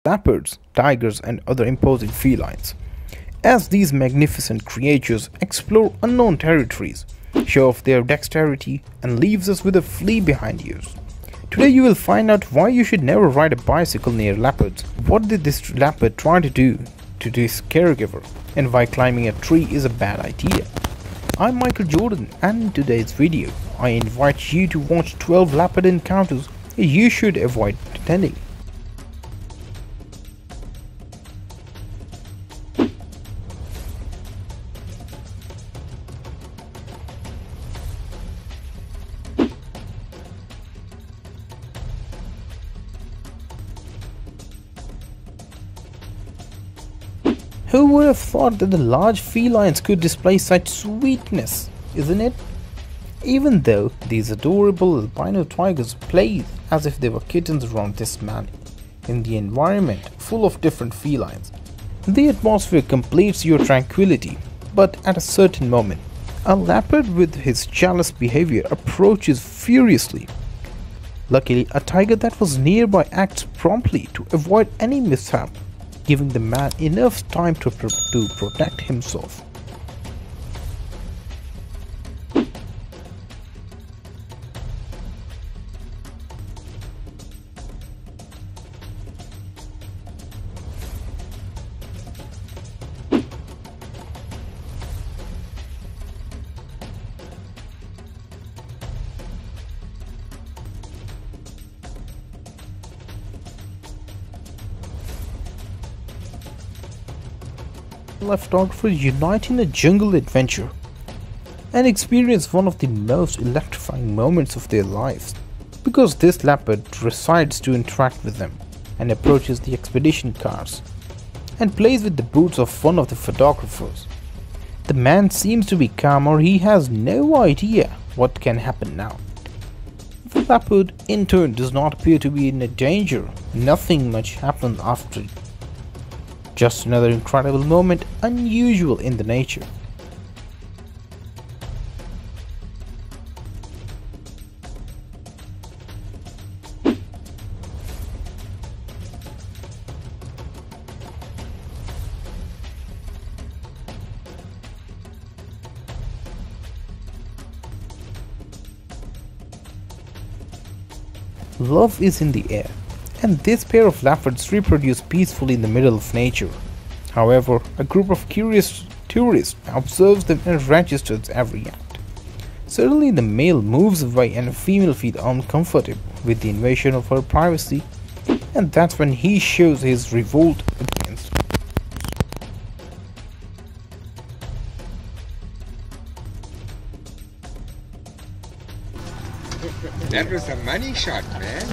leopards, tigers, and other imposing felines. As these magnificent creatures explore unknown territories, show off their dexterity, and leaves us with a flea behind ears. Today you will find out why you should never ride a bicycle near leopards, what did this leopard try to do to this caregiver, and why climbing a tree is a bad idea. I'm Michael Jordan, and in today's video, I invite you to watch 12 leopard encounters you should avoid attending. Who would have thought that the large felines could display such sweetness, isn't it? Even though these adorable albino tigers play as if they were kittens around this man, in the environment full of different felines, the atmosphere completes your tranquility, but at a certain moment, a leopard with his jealous behavior approaches furiously. Luckily, a tiger that was nearby acts promptly to avoid any mishap, giving the man enough time to protect himself. Photographers unite in a jungle adventure and experience one of the most electrifying moments of their lives, because this leopard decides to interact with them and approaches the expedition cars and plays with the boots of one of the photographers. The man seems to be calm, or he has no idea what can happen now. The leopard in turn does not appear to be in a danger. Nothing much happens after it. Just another incredible moment, unusual in the nature. Love is in the air, and this pair of leopards reproduce peacefully in the middle of nature. However, a group of curious tourists observes them and registers every act. Suddenly the male moves away and the female feels uncomfortable with the invasion of her privacy, and that's when he shows his revolt against her. That was a money shot, man.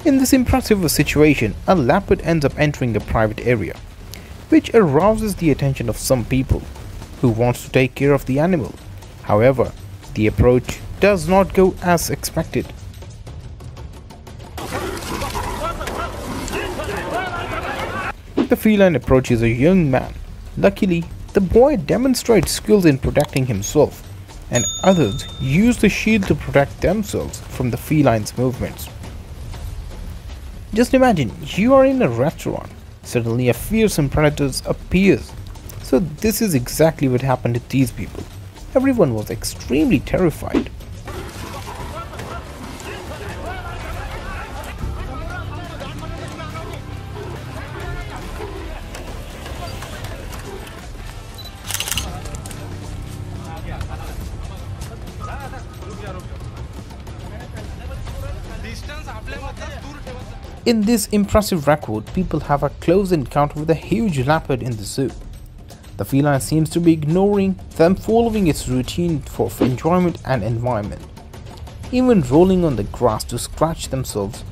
In this impressive situation, a leopard ends up entering a private area, which arouses the attention of some people who wants to take care of the animal. However, the approach does not go as expected. The feline approaches a young man. Luckily, the boy demonstrates skills in protecting himself, and others use the shield to protect themselves from the feline's movements. Just imagine, you are in a restaurant, suddenly a fearsome predator appears. So this is exactly what happened to these people. Everyone was extremely terrified. In this impressive record, people have a close encounter with a huge leopard in the zoo. The feline seems to be ignoring them, following its routine for enjoyment and environment, even rolling on the grass to scratch themselves.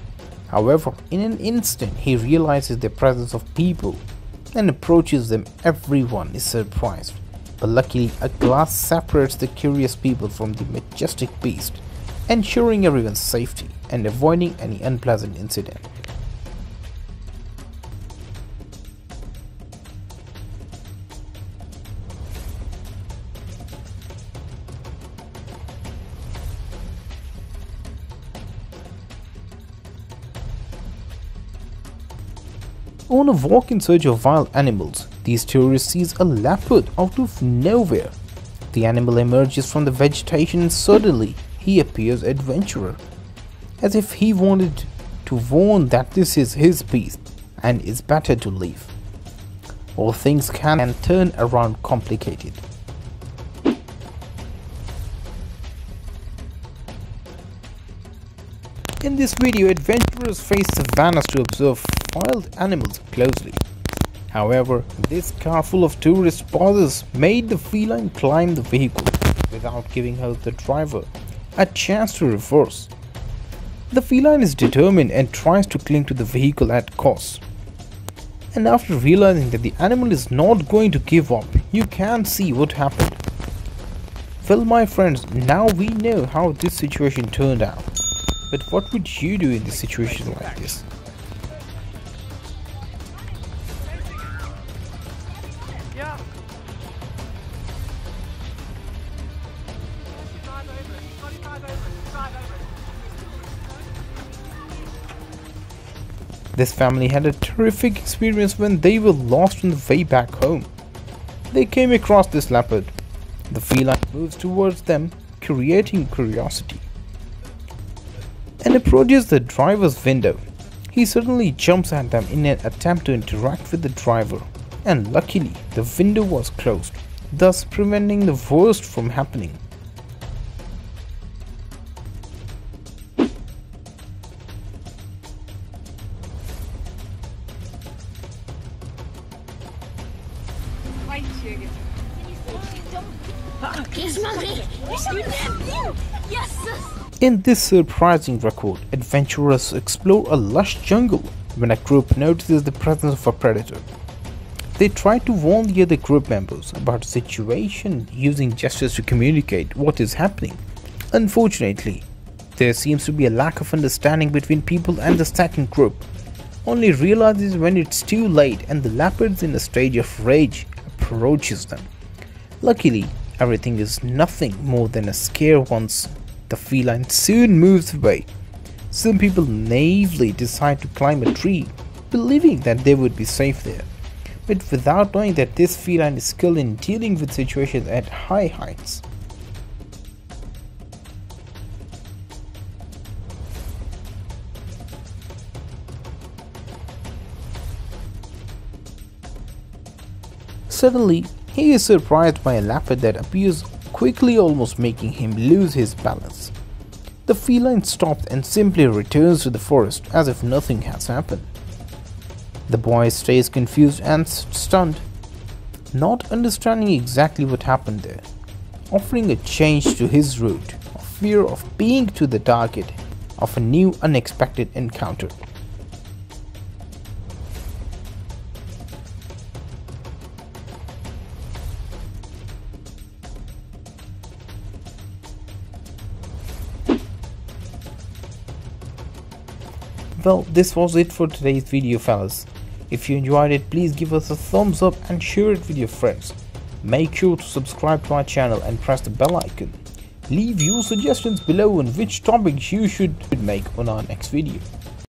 However, in an instant, he realizes the presence of people and approaches them. Everyone is surprised, but luckily a glass separates the curious people from the majestic beast, ensuring everyone's safety and avoiding any unpleasant incident. On a walk in search of wild animals, these tourists sees a leopard out of nowhere. The animal emerges from the vegetation and suddenly he appears adventurer, as if he wanted to warn that this is his peace and is better to leave. All things can turn around complicated. In this video, adventurers face savannas to observe wild animals closely. However, this car full of tourist pauses made the feline climb the vehicle without giving her the driver a chance to reverse. The feline is determined and tries to cling to the vehicle at cost. And after realizing that the animal is not going to give up, you can see what happened. Well, my friends, now we know how this situation turned out. But what would you do in a situation like this? This family had a terrific experience when they were lost on the way back home. They came across this leopard. The feline moves towards them, creating curiosity, and approaches the driver's window. He suddenly jumps at them in an attempt to interact with the driver, and luckily the window was closed, thus preventing the worst from happening. In this surprising record, adventurers explore a lush jungle when a group notices the presence of a predator. They try to warn the other group members about the situation using gestures to communicate what is happening. Unfortunately, there seems to be a lack of understanding between people and the second group. Only realizes when it's too late and the leopards in a stage of rage approaches them. Luckily, everything is nothing more than a scare once the feline soon moves away. Some people naively decide to climb a tree, believing that they would be safe there, but without knowing that this feline is skilled in dealing with situations at high heights. Suddenly, he is surprised by a leopard that appears quickly, almost making him lose his balance. The feline stops and simply returns to the forest as if nothing has happened. The boy stays confused and stunned, not understanding exactly what happened there, offering a change to his route of fear of being to the target of a new unexpected encounter. Well, this was it for today's video, fellas. If you enjoyed it, please give us a thumbs up and share it with your friends. Make sure to subscribe to our channel and press the bell icon. Leave your suggestions below on which topics you should make on our next video.